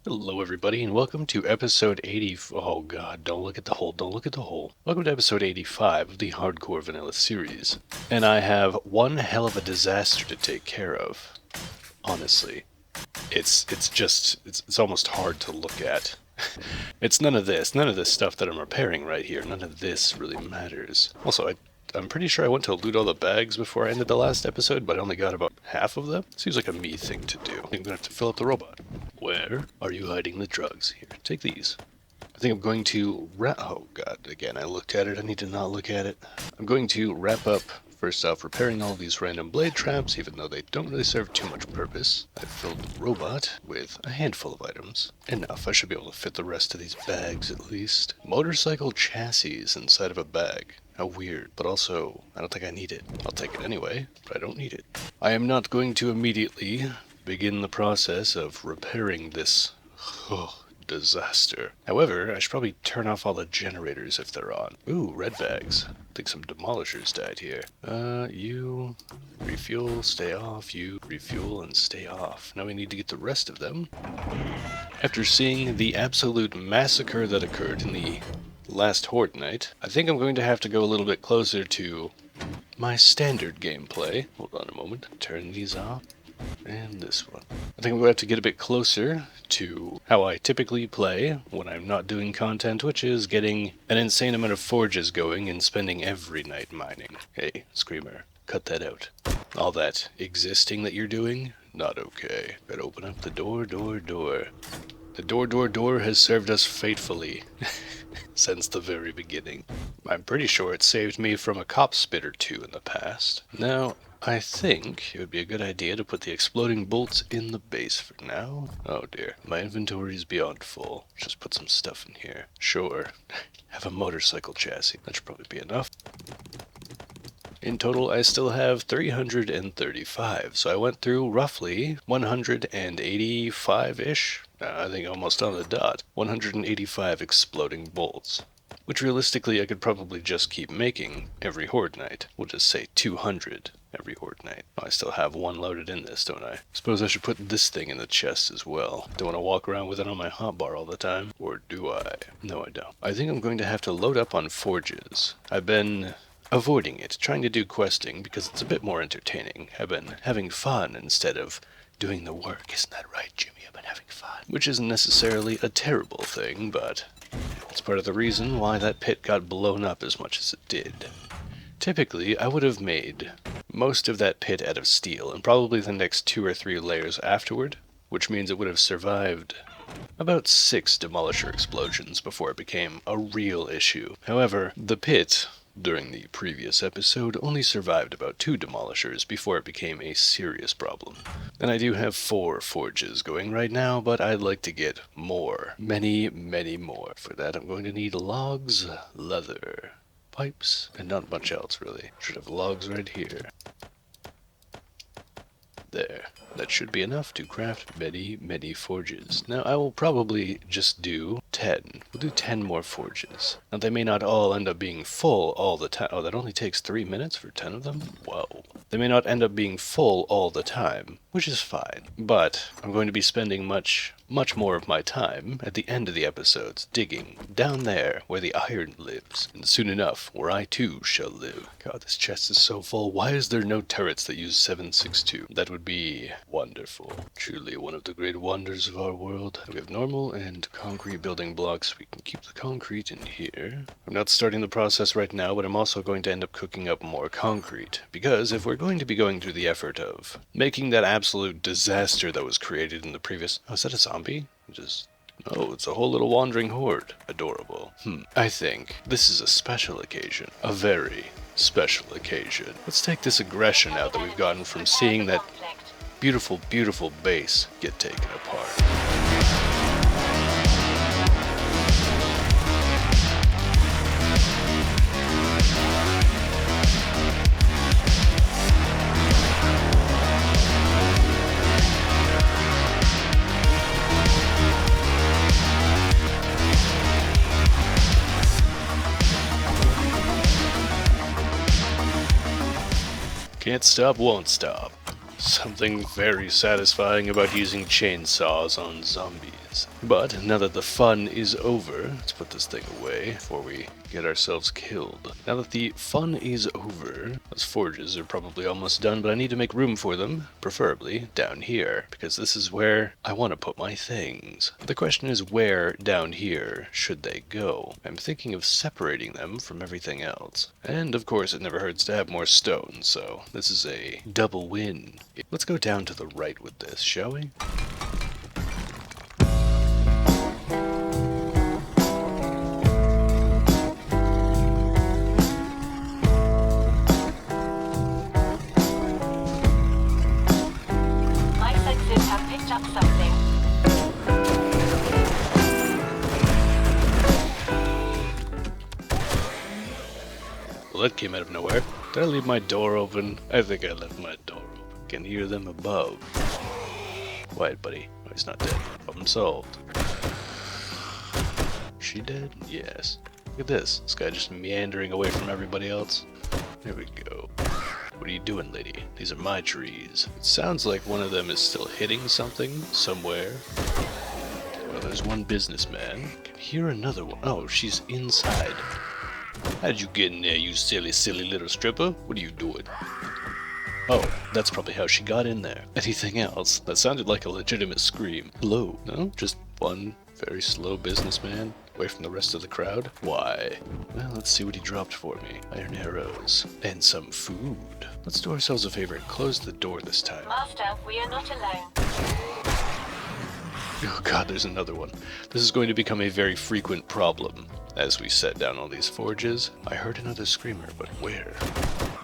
Hello, everybody, and welcome to episode 80. Oh, God, don't look at the hole. Don't look at the hole. Welcome to episode 85 of the Hardcore Vanilla series. And I have one hell of a disaster to take care of. Honestly, it's almost hard to look at. It's none of this stuff that I'm repairing right here. None of this really matters. Also, I'm pretty sure I went to loot all the bags before I ended the last episode, but I only got about half of them. Seems like a me thing to do. I'm gonna have to fill up the robot. Where are you hiding the drugs? Here, take these. I think I'm going to oh god, again, I looked at it. I need to not look at it. I'm going to wrap up, first off, repairing all these random blade traps, even though they don't really serve too much purpose. I've filled the robot with a handful of items. Enough, I should be able to fit the rest of these bags at least. Motorcycle chassis inside of a bag. How weird, but also, I don't think I need it. I'll take it anyway, but I don't need it. I am not going to immediately begin the process of repairing this disaster. However, I should probably turn off all the generators if they're on. Ooh, red bags. I think some demolishers died here. You refuel, stay off, you refuel and stay off. Now we need to get the rest of them. After seeing the absolute massacre that occurred in the last Horde night, I think I'm going to have to go a little bit closer to my standard gameplay. Hold on a moment. Turn these off. And this one. I think I'm going to have to get a bit closer to how I typically play when I'm not doing content, which is getting an insane amount of forges going and spending every night mining. Hey, Screamer, cut that out. All that existing that you're doing, not okay. Gotta open up the door. The door has served us faithfully since the very beginning. I'm pretty sure it saved me from a cop spit or two in the past. Now, I think it would be a good idea to put the exploding bolts in the base for now. Oh dear, my inventory is beyond full. Just put some stuff in here. Sure, have a motorcycle chassis. That should probably be enough. In total, I still have 335, so I went through roughly 185-ish. I think almost on the dot. 185 exploding bolts. Which realistically I could probably just keep making every Horde night. We'll just say 200 every Horde night. Oh, I still have one loaded in this, don't I? Suppose I should put this thing in the chest as well. Don't want to walk around with it on my hotbar all the time. Or do I? No, I don't. I think I'm going to have to load up on forges. I've been avoiding it, trying to do questing because it's a bit more entertaining. I've been having fun instead of doing the work. Isn't that right, Jimmy? I've been having fun. Which isn't necessarily a terrible thing, but it's part of the reason why that pit got blown up as much as it did. Typically, I would have made most of that pit out of steel, and probably the next 2 or 3 layers afterward, which means it would have survived about 6 demolisher explosions before it became a real issue. However, the pit, during the previous episode, only survived about 2 demolishers before it became a serious problem. And I do have 4 forges going right now, but I'd like to get more. Many, many more. For that, I'm going to need logs, leather, pipes, and not much else, really. Should have logs right here. There. That should be enough to craft many, many forges. Now, I will probably just do 10. We'll do 10 more forges. Now, they may not all end up being full all the time. Oh, that only takes 3 minutes for 10 of them? Whoa. They may not end up being full all the time, which is fine. But I'm going to be spending much more of my time at the end of the episodes digging down there where the iron lives, and soon enough where I too shall live. God, this chest is so full. Why is there no turrets that use 7.62? That would be wonderful. Truly one of the great wonders of our world. We have normal and concrete building blocks. We can keep the concrete in here. I'm not starting the process right now, but I'm also going to end up cooking up more concrete, because if we're going to be going through the effort of making that absolute disaster that was created in the previous... Oh, is that a zombie? Oh, it's a whole little wandering horde. Adorable. I think this is a special occasion. A very special occasion. Let's take this aggression out that we've gotten from seeing that beautiful, beautiful base get taken apart. Can't stop, won't stop. something very satisfying about using chainsaws on zombies. But now that the fun is over, let's put this thing away before we get ourselves killed. Now that the fun is over, those forges are probably almost done, but I need to make room for them, preferably down here, because this is where I want to put my things. The question is, where down here should they go? I'm thinking of separating them from everything else. And of course it never hurts to have more stone, so this is a double win. Let's go down to the right with this, shall we? Well, that came out of nowhere. Did I leave my door open? I think I left my door open. Can hear them above. Quiet, buddy. Oh, he's not dead. Problem solved. She dead? Yes. Look at this. This guy just meandering away from everybody else. There we go. What are you doing, lady? These are my trees. It sounds like one of them is still hitting something somewhere. Well, there's one businessman. Can hear another one. Oh, she's inside. How'd you get in there, you silly little stripper? What are you doing? Oh, that's probably how she got in there. Anything else? That sounded like a legitimate scream. Hello? No? Just one very slow businessman away from the rest of the crowd? Why? Well, let's see what he dropped for me. Iron arrows. And some food. Let's do ourselves a favor and close the door this time. Master, we are not alone. Oh god, there's another one. This is going to become a very frequent problem. As we set down all these forges, I heard another screamer, but where?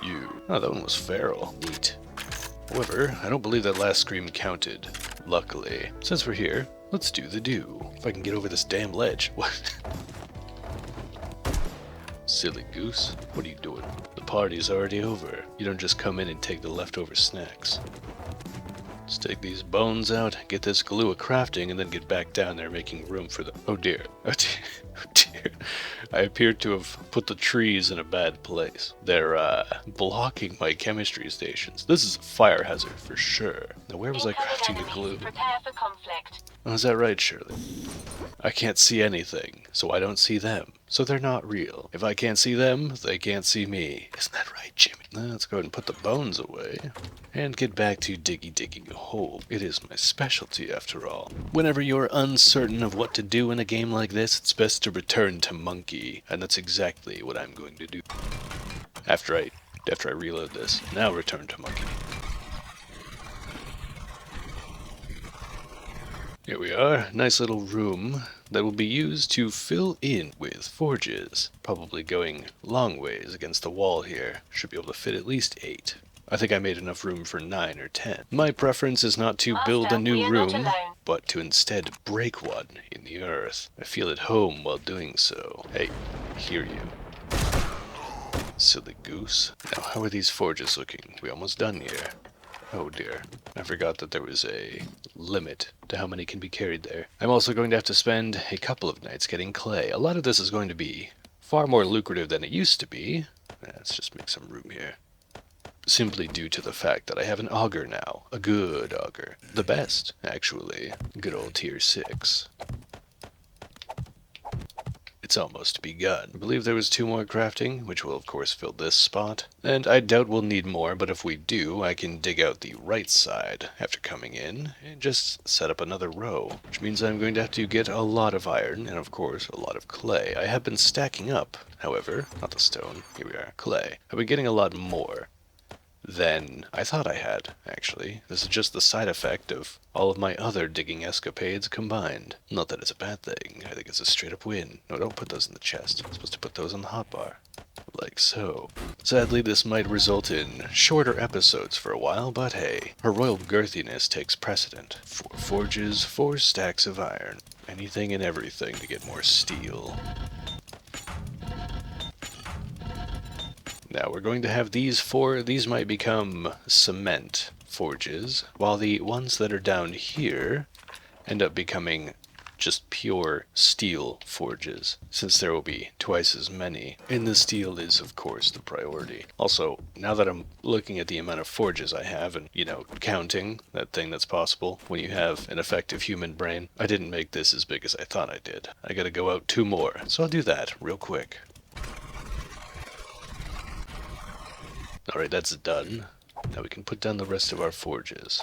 You. Oh, that one was feral. Neat. However, I don't believe that last scream counted. Luckily. Since we're here, let's do the do. If I can get over this damn ledge. What? Silly goose. What are you doing? The party's already over. You don't just come in and take the leftover snacks. Let's take these bones out, get this glue a crafting, and then get back down there making room for the... Oh dear. Oh dear. Oh dear. I appear to have put the trees in a bad place. They're, blocking my chemistry stations. This is a fire hazard for sure. Now where was I crafting the glue? Prepare for conflict. Oh, is that right, Shirley? I can't see anything, so I don't see them. So they're not real. If I can't see them, they can't see me. Isn't that right, Jimmy? Now let's go ahead and put the bones away. And get back to digging a hole. It is my specialty, after all. Whenever you're uncertain of what to do in a game like this, it's best to return to monkey. And that's exactly what I'm going to do. After I reload this. Now return to monkey. Here we are, nice little room that will be used to fill in with forges. Probably going long ways against the wall here. Should be able to fit at least 8. I think I made enough room for 9 or 10. My preference is not to build a new room, but to instead break one in the earth. I feel at home while doing so. Hey, I hear you. Silly goose. Now, how are these forges looking? We almost done here. Oh dear, I forgot that there was a limit to how many can be carried there. I'm also going to have to spend a couple of nights getting clay. A lot of this is going to be far more lucrative than it used to be. Let's just make some room here. Simply due to the fact that I have an auger now. A good auger. The best, actually. Good old tier 6. It's almost begun. I believe there was 2 more crafting, which will of course fill this spot. And I doubt we'll need more, but if we do, I can dig out the right side after coming in and just set up another row. Which means I'm going to have to get a lot of iron and of course a lot of clay. I have been stacking up, however, not the stone, here we are, clay. I've been getting a lot more than I thought I had, actually. This is just the side effect of all of my other digging escapades combined. Not that it's a bad thing, I think it's a straight up win. No, don't put those in the chest. I'm supposed to put those on the hotbar. Like so. Sadly, this might result in shorter episodes for a while, but hey, her royal girthiness takes precedent. 4 forges, 4 stacks of iron. Anything and everything to get more steel. Now we're going to have these 4, these might become cement forges, while the ones that are down here end up becoming just pure steel forges, since there will be twice as many, and the steel is, of course, the priority. Also, now that I'm looking at the amount of forges I have and, counting that thing that's possible when you have an effective human brain, I didn't make this as big as I thought I did. I gotta go out 2 more, so I'll do that real quick. Alright, that's done. Now we can put down the rest of our forges.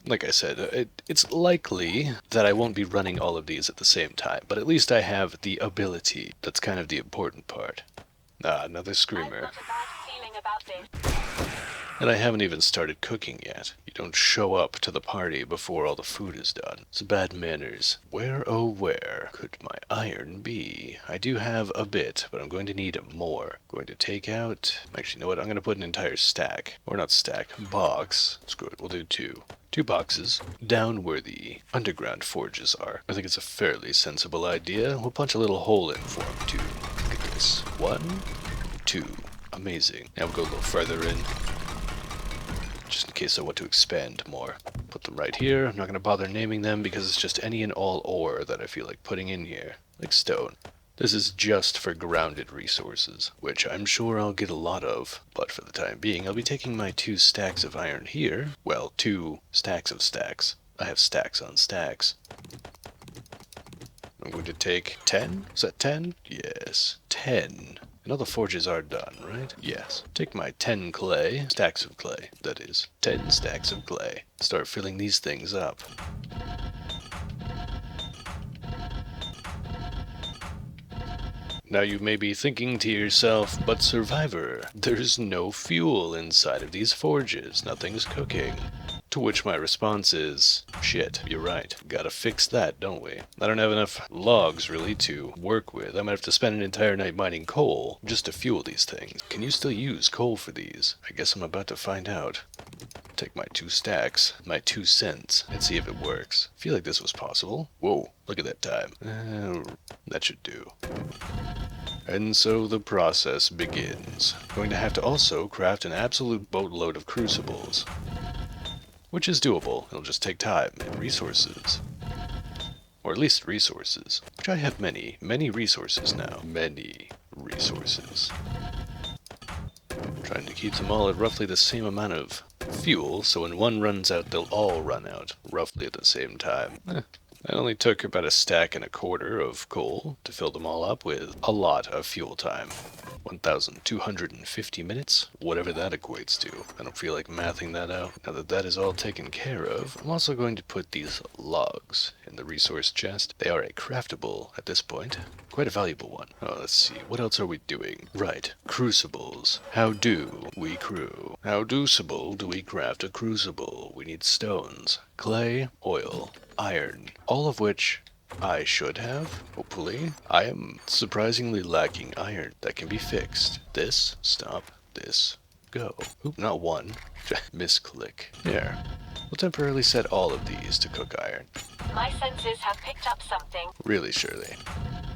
Like I said, it's likely that I won't be running all of these at the same time, but at least I have the ability. That's kind of the important part. Ah, another screamer. I've got a bad feeling about this. And I haven't even started cooking yet. You don't show up to the party before all the food is done. It's bad manners. Where, oh where, could my iron be? I do have a bit, but I'm going to need more. Going to take out... Actually, you know what? I'm going to put an entire stack. Or not stack, box. Screw it, we'll do 2. 2 boxes down where the underground forges are. I think it's a fairly sensible idea. We'll punch a little hole in for them, too. Look at this. 1, 2. Amazing. Now we'll go a little further in, just in case I want to expand more. Put them right here. I'm not going to bother naming them because it's just any and all ore that I feel like putting in here, like stone. This is just for grounded resources, which I'm sure I'll get a lot of, but for the time being I'll be taking my 2 stacks of iron here. Well, 2 stacks of stacks. I have stacks on stacks. I'm going to take 10? Is that 10? Yes, 10. And all the forges are done, right? Yes. Take my 10 clay, stacks of clay, that is. 10 stacks of clay. Start filling these things up. Now you may be thinking to yourself, but Survivor, there's no fuel inside of these forges. Nothing's cooking. To which my response is, shit, you're right. Gotta fix that, don't we? I don't have enough logs, really, to work with. I might have to spend an entire night mining coal just to fuel these things. Can you still use coal for these? I guess I'm about to find out. Take my 2 stacks, my 2 cents, and see if it works. I feel like this was possible. Whoa, look at that time. That should do. And so the process begins. Going to have to also craft an absolute boatload of crucibles, which is doable. It'll just take time and resources. Or at least resources, which I have many resources now. Many resources. Trying to keep them all at roughly the same amount of fuel, so when one runs out, they'll all run out, roughly at the same time. It only took about 1.25 stacks of coal to fill them all up with a lot of fuel time. 1,250 minutes, whatever that equates to. I don't feel like mathing that out. Now that that is all taken care of, I'm also going to put these logs in the resource chest. They are a craftable at this point. Quite a valuable one. Oh, let's see. What else are we doing? Right. Crucibles. How do we crew? How deuceable do we craft a crucible? We need stones, clay, oil, iron, all of which I should have, hopefully. I am surprisingly lacking iron. That can be fixed. This, stop, this, go. Oop, not one. Misclick. There. We'll temporarily set all of these to cook iron. My senses have picked up something. Really, Shirley?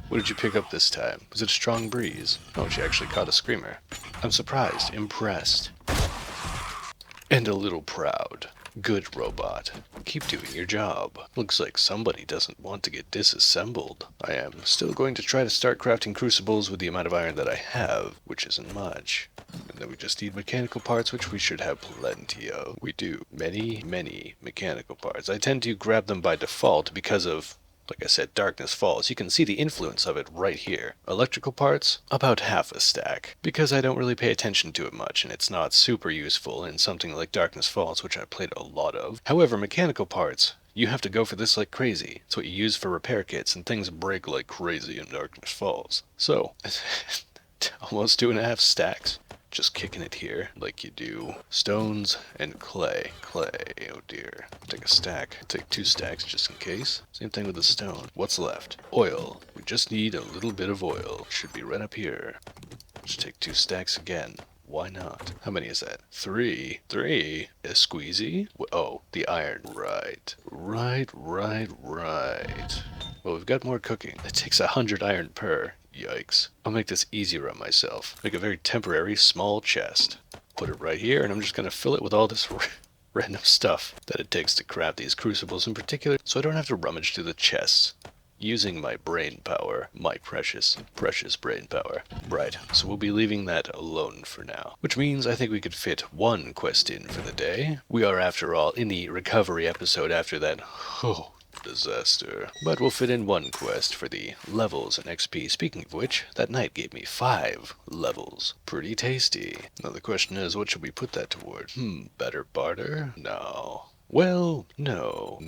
What did you pick up this time? Was it a strong breeze? Oh, she actually caught a screamer. I'm surprised, impressed, and a little proud. Good robot. Keep doing your job. Looks like somebody doesn't want to get disassembled. I am still going to try to start crafting crucibles with the amount of iron that I have, which isn't much. And then we just need mechanical parts, which we should have plenty of. We do. Many mechanical parts. I tend to grab them by default because of, like I said, Darkness Falls. You can see the influence of it right here. Electrical parts, about 1/2 stack, because I don't really pay attention to it much, and it's not super useful in something like Darkness Falls, which I played a lot of. However, mechanical parts, you have to go for this like crazy. It's what you use for repair kits, and things break like crazy in Darkness Falls. So, almost 2.5 stacks. Just kicking it here like you do. Stones and clay. Clay, oh dear. Take a stack. Take 2 stacks just in case. Same thing with the stone. What's left? Oil. We just need a little bit of oil. Should be right up here. Just take 2 stacks again. Why not? How many is that? 3. 3? A squeezy? Oh, the iron. Right. Well, we've got more cooking. It takes 100 iron per. Yikes. I'll make this easier on myself. Make a very temporary small chest. Put it right here, and I'm just going to fill it with all this random stuff that it takes to craft these crucibles in particular, so I don't have to rummage through the chests using my brain power, my precious, precious brain power. Right, so we'll be leaving that alone for now. Which means I think we could fit one quest in for the day. We are, after all, in the recovery episode after that. Oh, disaster. But we'll fit in one quest for the levels and XP. Speaking of which, that night gave me 5 levels. Pretty tasty. Now the question is, what should we put that toward? Better barter? No. Well, no.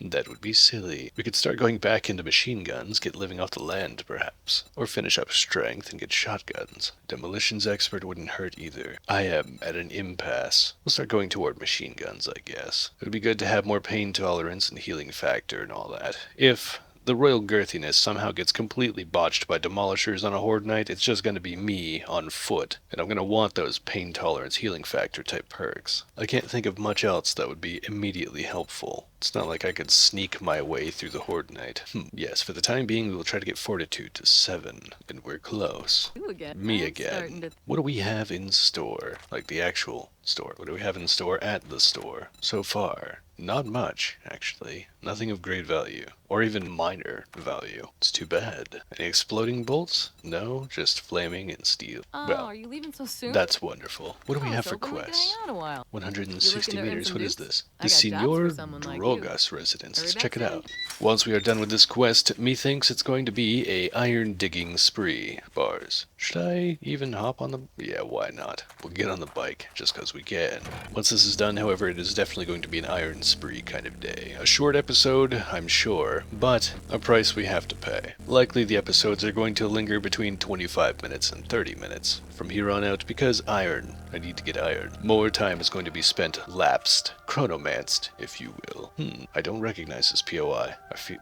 That would be silly. We could start going back into machine guns, get living off the land, perhaps. Or finish up strength and get shotguns. Demolitions expert wouldn't hurt either. I am at an impasse. We'll start going toward machine guns, I guess. It would be good to have more pain tolerance and healing factor and all that. If the royal girthiness somehow gets completely botched by demolishers on a horde night, it's just going to be me on foot, and I'm going to want those pain tolerance healing factor type perks. I can't think of much else that would be immediately helpful. It's not like I could sneak my way through the horde night. Yes, for the time being we will try to get fortitude to 7, and we're close. Me again. What do we have in store? Like the actual store. What do we have in store at the store so far? Not much, actually. Nothing of great value. Or even minor value. It's too bad. Any exploding bolts? No, just flaming and steel. Oh, well, are you leaving so soon? that's wonderful. What do we have for hoping we can quests? hang out a while. 160 You looking to earn meters. some What is dukes? this? I The got jobs Senor for someone like you. Drogas residence. Let's Hurry check it back out. Once we are done with this quest, methinks it's going to be a iron digging spree. Bars. Should I even hop on the... Yeah, why not? We'll get on the bike, just because we can. Once this is done, however, it is definitely going to be an iron spree kind of day. A short episode, I'm sure, but a price we have to pay. Likely the episodes are going to linger between 25 minutes and 30 minutes from here on out, because iron. I need to get iron. More time is going to be spent lapsed, chronomanced, if you will. I don't recognize this POI. I feel...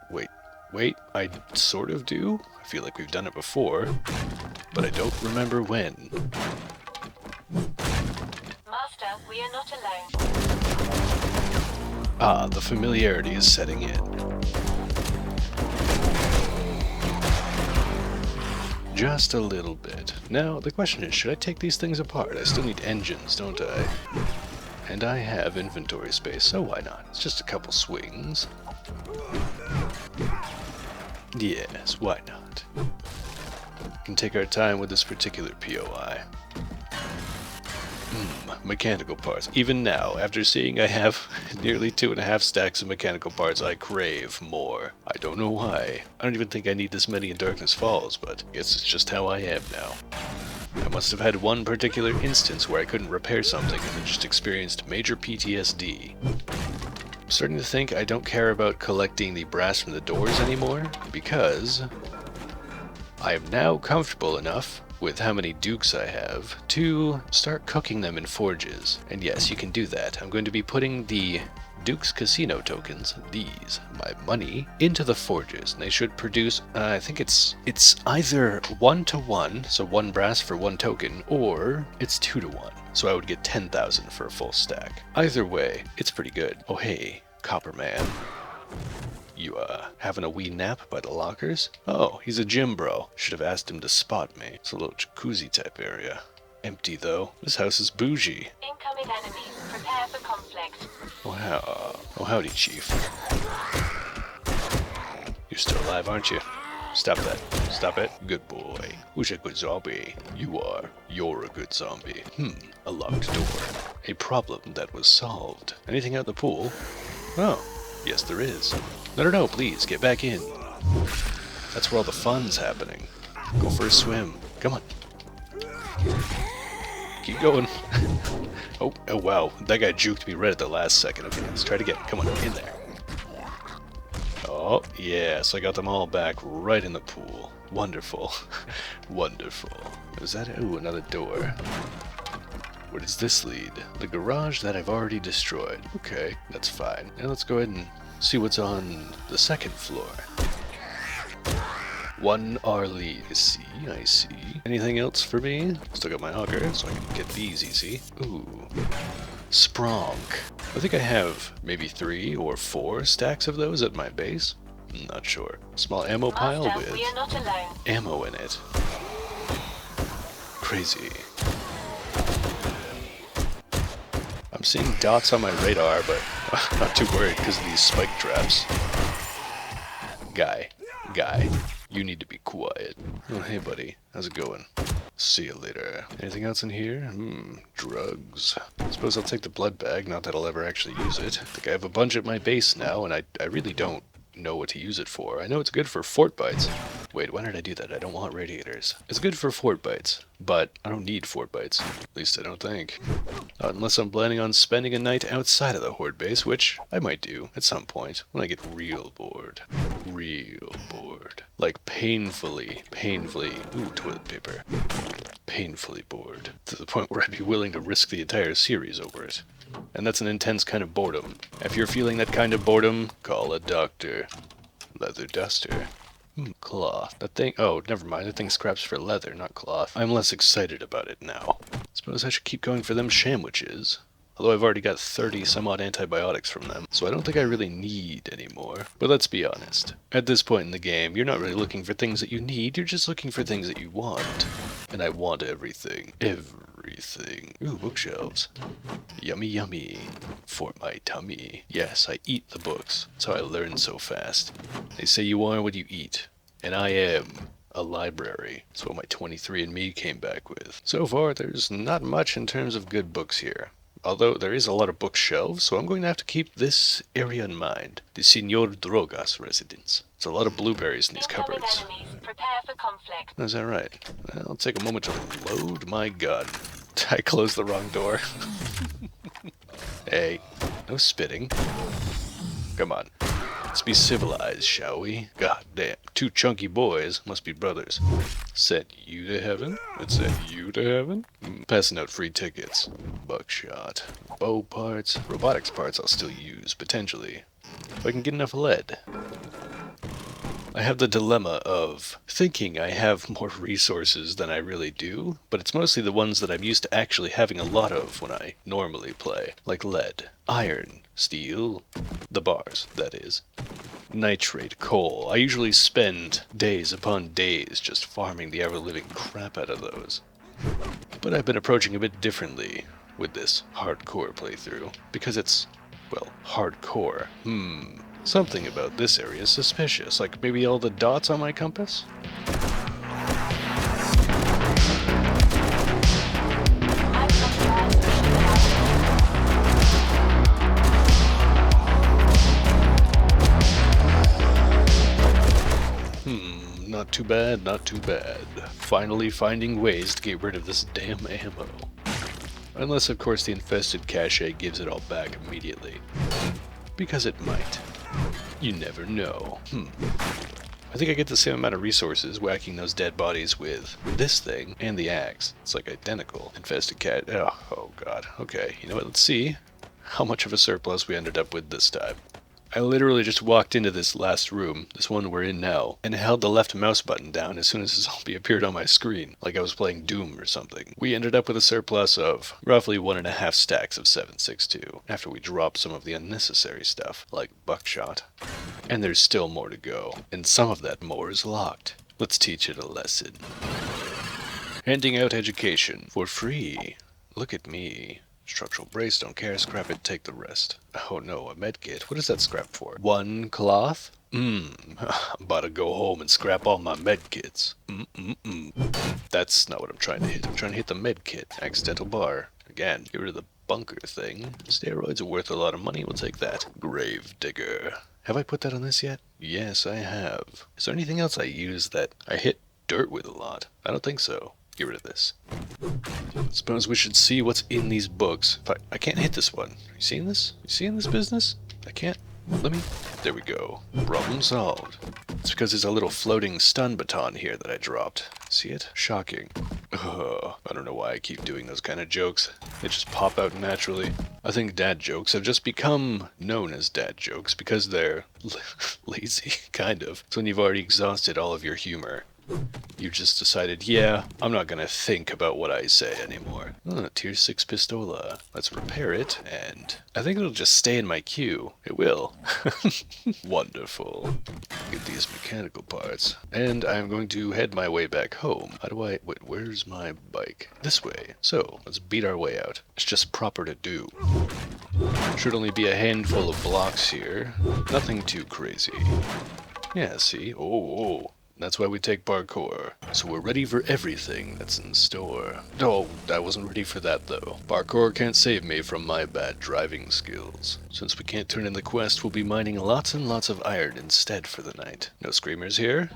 Wait, I sort of do? I feel like we've done it before, but I don't remember when. Master, we are not alone. Ah, the familiarity is setting in. Just a little bit. Now, the question is, should I take these things apart? I still need engines, don't I? And I have inventory space, so why not? It's just a couple swings. Yes, why not? We can take our time with this particular POI. Mechanical parts. Even now, after seeing I have nearly 2.5 stacks of mechanical parts, I crave more. I don't know why. I don't even think I need this many in Darkness Falls, but I guess it's just how I am now. I must have had one particular instance where I couldn't repair something and then just experienced major PTSD. I'm starting to think I don't care about collecting the brass from the doors anymore, because I am now comfortable enough with how many dukes I have to start cooking them in forges. And yes, you can do that. I'm going to be putting the Duke's Casino tokens, these, my money, into the forges, and they should produce, I think it's either 1-to-1, so 1 brass for 1 token, or it's 2-to-1, so I would get 10,000 for a full stack. Either way, it's pretty good. Oh hey, Copper Man. You, having a wee nap by the lockers? Oh, he's a gym bro. Should have asked him to spot me. It's a little jacuzzi type area. Empty though. This house is bougie. Incoming enemies. Prepare for conflict. Wow. Oh, howdy, Chief. You're still alive, aren't you? Stop that. Stop it. Good boy. Who's a good zombie? You are. You're a good zombie. A locked door. A problem that was solved. Anything out the pool? Oh, yes there is. No, please, get back in. That's where all the fun's happening. Go for a swim. Come on. Keep going. Oh, wow. That guy juked me right at the last second. Okay, let's try it again. Come on, in there. Oh, yes, I got them all back right in the pool. Wonderful. Wonderful. Is that... Ooh, another door. Where does this lead? The garage that I've already destroyed. Okay, that's fine. Now let's go ahead and see what's on the second floor. 1 hour lead. I see. Anything else for me? Still got my auger, so I can get these easy. Ooh. Spronk. I think I have maybe 3 or 4 stacks of those at my base. I'm not sure. Small ammo pile Master, with we are not alone. ammo in it. Crazy. I'm seeing dots on my radar, but I'm not too worried because of these spike traps. Guy. Guy, you need to be quiet. Oh, hey buddy, how's it going? See you later. Anything else in here? Drugs. Suppose I'll take the blood bag, not that I'll ever actually use it. I think I have a bunch at my base now, and I really don't know what to use it for. I know it's good for fort bites. Wait, why did I do that? I don't want radiators. It's good for fort bites, but I don't need fort bites. At least I don't think. Unless I'm planning on spending a night outside of the horde base, which I might do at some point when I get real bored. Real bored. Like painfully, ooh, toilet paper. Painfully bored. To the point where I'd be willing to risk the entire series over it. And that's an intense kind of boredom. If you're feeling that kind of boredom, call a doctor. Leather duster. Cloth. That thing, oh, never mind. That thing scraps for leather, not cloth. I'm less excited about it now. Suppose I should keep going for them sandwiches. Although I've already got 30 some odd antibiotics from them, so I don't think I really need any more. But let's be honest. At this point in the game, you're not really looking for things that you need, you're just looking for things that you want. And I want everything. Everything. Ooh, bookshelves. Yummy yummy. For my tummy. Yes, I eat the books. That's how I learn so fast. They say you are what you eat. And I am a library. That's what my 23andMe came back with. So far, there's not much in terms of good books here. Although there is a lot of bookshelves, so I'm going to have to keep this area in mind. The Senor Drogas residence. There's a lot of blueberries in these Incoming cupboards. enemies. Prepare for conflict. Is that right? Well, I'll take a moment to load my gun. I closed the wrong door. Hey, no spitting. Come on. Let's be civilized, shall we? God damn, two chunky boys must be brothers. Sent you to heaven? It sent you to heaven? Passing out free tickets. Buckshot. Bow parts. Robotics parts I'll still use, potentially. If I can get enough lead. I have the dilemma of thinking I have more resources than I really do, but it's mostly the ones that I'm used to actually having a lot of when I normally play. Like lead, iron, steel, the bars, that is. Nitrate, coal. I usually spend days upon days just farming the ever-living crap out of those. But I've been approaching a bit differently with this hardcore playthrough, because it's, well, hardcore. Something about this area is suspicious, like maybe all the dots on my compass? Not too bad, not too bad. Finally finding ways to get rid of this damn ammo. Unless, of course, the infested cache gives it all back immediately. Because it might. You never know. I think I get the same amount of resources whacking those dead bodies with this thing and the axe. It's like identical. Infested cat. Oh god. Okay, you know what? Let's see how much of a surplus we ended up with this time. I literally just walked into this last room, this one we're in now, and held the left mouse button down as soon as a zombie appeared on my screen, like I was playing Doom or something. We ended up with a surplus of roughly 1.5 stacks of 7.62, after we dropped some of the unnecessary stuff, like buckshot. And there's still more to go, and some of that more is locked. Let's teach it a lesson. Handing out education for free. Look at me. Structural brace, don't care, scrap it, take the rest. Oh no, a medkit. What is that scrap for? One cloth? I'm about to go home and scrap all my medkits. That's not what I'm trying to hit. I'm trying to hit the medkit. Accidental bar. Again, get rid of the bunker thing. Steroids are worth a lot of money, we'll take that. Grave digger. Have I put that on this yet? Yes, I have. Is there anything else I use that I hit dirt with a lot? I don't think so. Get rid of this. Suppose we should see what's in these books. I can't hit this one. You seeing this? You seeing this business? I can't. Let me. There we go. Problem solved. It's because there's a little floating stun baton here that I dropped. See it? Shocking. I don't know why I keep doing those kind of jokes. They just pop out naturally. I think dad jokes have just become known as dad jokes because they're lazy, kind of. It's when you've already exhausted all of your humor. You just decided, yeah, I'm not gonna think about what I say anymore. Tier 6 pistola. Let's repair it, and I think it'll just stay in my queue. It will. Wonderful. Get these mechanical parts. And I'm going to head my way back home. How do I... Wait, where's my bike? This way. So, let's beat our way out. It's just proper to do. Should only be a handful of blocks here. Nothing too crazy. Yeah, see? Oh. That's why we take parkour. So we're ready for everything that's in store. Oh, I wasn't ready for that though. Parkour can't save me from my bad driving skills. Since we can't turn in the quest, we'll be mining lots and lots of iron instead for the night. No screamers here?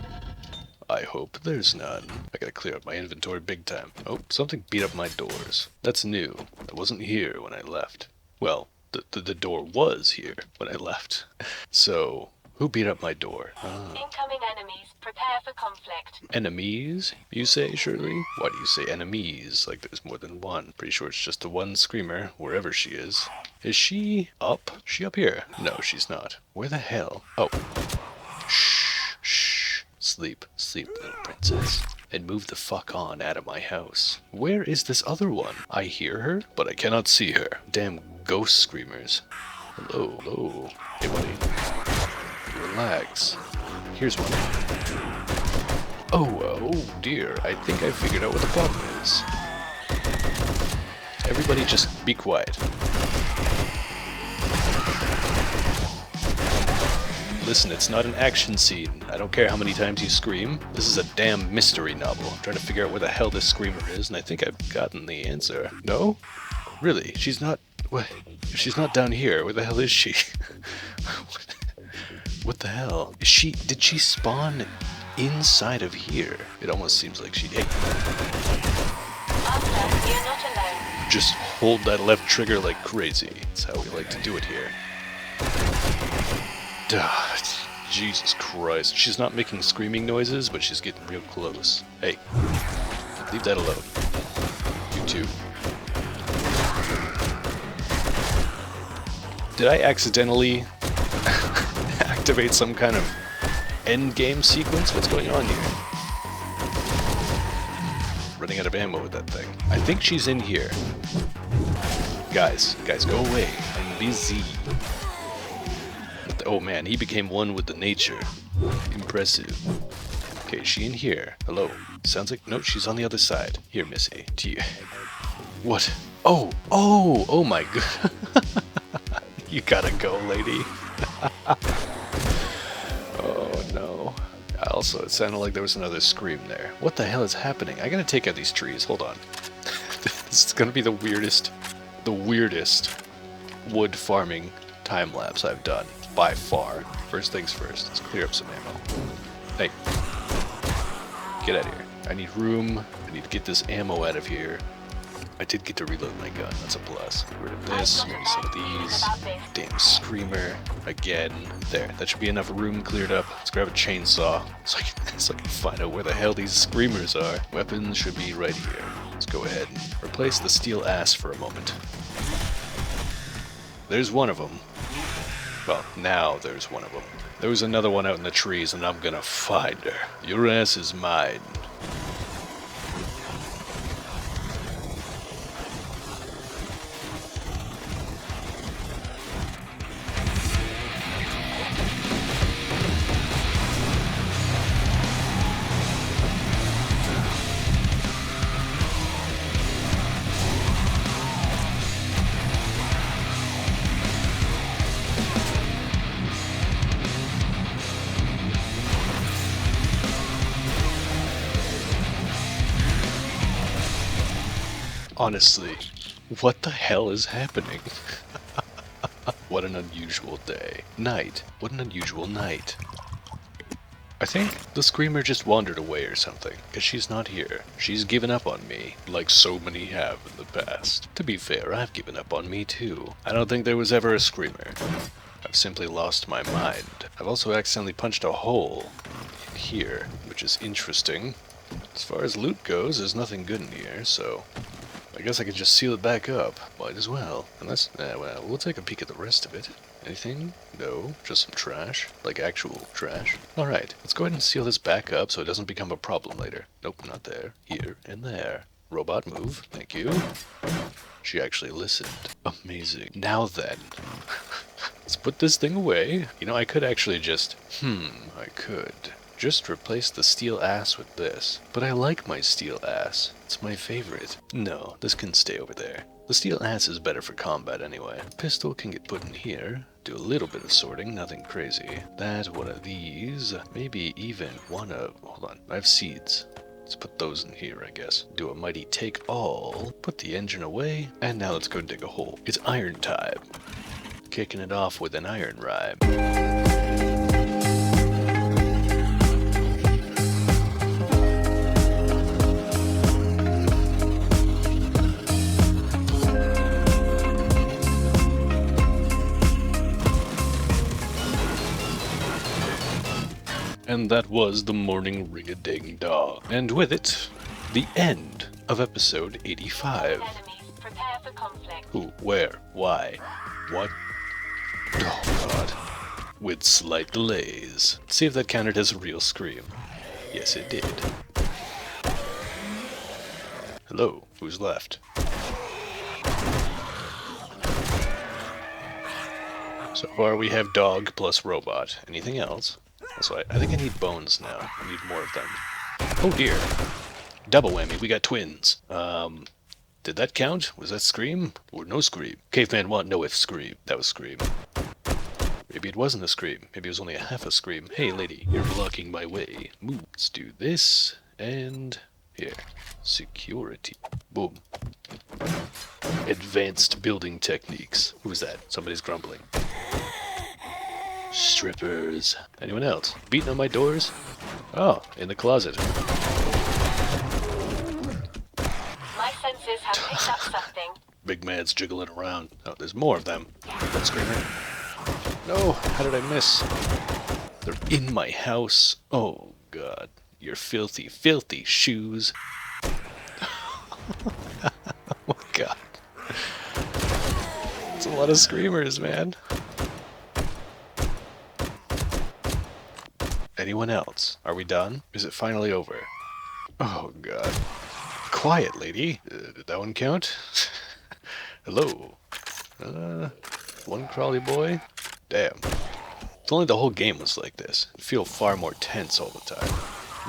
I hope there's none. I gotta clear up my inventory big time. Oh, something beat up my doors. That's new. It wasn't here when I left. Well, the door was here when I left. So, who beat up my door? Incoming enemies. Prepare for conflict. Enemies, you say, Shirley? Why do you say enemies? Like there's more than one. Pretty sure it's just the one screamer, wherever she is. Is she up? Is she up here? No, she's not. Where the hell? Oh. Shh. Sleep, little princess. And move the fuck on out of my house. Where is this other one? I hear her, but I cannot see her. Damn ghost screamers. Hello. Hey, buddy. Relax. Here's one. Oh dear, I think I figured out what the problem is. Everybody just be quiet. Listen, it's not an action scene. I don't care how many times you scream. This is a damn mystery novel. I'm trying to figure out where the hell this screamer is, and I think I've gotten the answer. No? Really? She's not... What? If she's not down here, where the hell is she? What the hell? Did she spawn inside of here? It almost seems like she did. Arthur, you're not alone. Just hold that left trigger like crazy. That's how we like to do it here. Duh, Jesus Christ. She's not making screaming noises, but she's getting real close. Hey, leave that alone. You too. Did I accidentally activate some kind of end game sequence? What's going on here? Running out of ammo with that thing. I think she's in here. Guys, go away. I'm busy. Oh man, he became one with the nature. Impressive. Okay, is she in here? Hello. Sounds like, no, she's on the other side. Here, Missy. Do you... What? Oh my god. You gotta go, lady. Oh no. Also, it sounded like there was another scream there. What the hell is happening? I gotta take out these trees. Hold on. This is gonna be the weirdest wood farming time lapse I've done by far. First things first. Let's clear up some ammo. Hey, get out of here. I need room. I need to get this ammo out of here. I did get to reload my gun. That's a plus. Get rid of this. Maybe some of these. Damn screamer. Again. There. That should be enough room cleared up. Let's grab a chainsaw so I can find out where the hell these screamers are. Weapons should be right here. Let's go ahead and replace the steel ass for a moment. There's one of them. Well, now there's one of them. There was another one out in the trees, and I'm gonna find her. Your ass is mine. Honestly, what the hell is happening? What an unusual day. Night. What an unusual night. I think the screamer just wandered away or something, because she's not here. She's given up on me, like so many have in the past. To be fair, I've given up on me too. I don't think there was ever a screamer. I've simply lost my mind. I've also accidentally punched a hole in here, which is interesting. As far as loot goes, there's nothing good in here, so I guess I could just seal it back up. Might as well. Unless, well, we'll take a peek at the rest of it. Anything? No, just some trash. Like actual trash. Alright, let's go ahead and seal this back up so it doesn't become a problem later. Nope, not there. Here and there. Robot move. Thank you. She actually listened. Amazing. Now then. Let's put this thing away. You know, I could actually just... I could Just replace the steel ass with this. But I like my steel ass. It's my favorite. No, this can stay over there. The steel ass is better for combat anyway. Pistol can get put in here. Do a little bit of sorting, nothing crazy. That, one of these. Maybe even one of... Hold on, I have seeds. Let's put those in here, I guess. Do a mighty take all. Put the engine away. And now let's go dig a hole. It's iron time. Kicking it off with an iron rhyme. And that was the morning ring-a-ding-dong. And with it, the end of episode 85. Enemies, prepare for conflict. Who, where, why, what? Oh god. With slight delays. See if that counted as a real scream. Yes, it did. Hello, who's left? So far we have dog plus robot. Anything else? Also, I think I need bones now. I need more of them. Oh dear. Double whammy, we got twins. Did that count? Was that scream? Or no scream? Caveman want no if scream. That was scream. Maybe it wasn't a scream. Maybe it was only a half a scream. Hey lady, you're blocking my way. Move. Let's do this. And here. Security. Boom. Advanced building techniques. Who's that? Somebody's grumbling. Strippers. Anyone else? Beating on my doors? Oh, in the closet. My senses have picked up something. Big man's jiggling around. Oh, there's more of them. That screamer. No, how did I miss? They're in my house. Oh, God. Your filthy, filthy shoes. Oh, my God. It's a lot of screamers, man. Anyone else? Are we done? Is it finally over? Oh, God. Quiet, lady. Did that one count? Hello. One crawly boy? Damn. If only the whole game was like this. It'd feel far more tense all the time.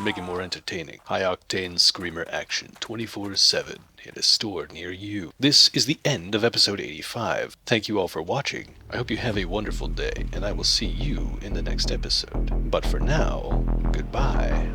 Make it more entertaining. High-octane screamer action 24/7 in a store near you. This is the end of episode 85. Thank you all for watching. I hope you have a wonderful day, and I will see you in the next episode. But for now, goodbye.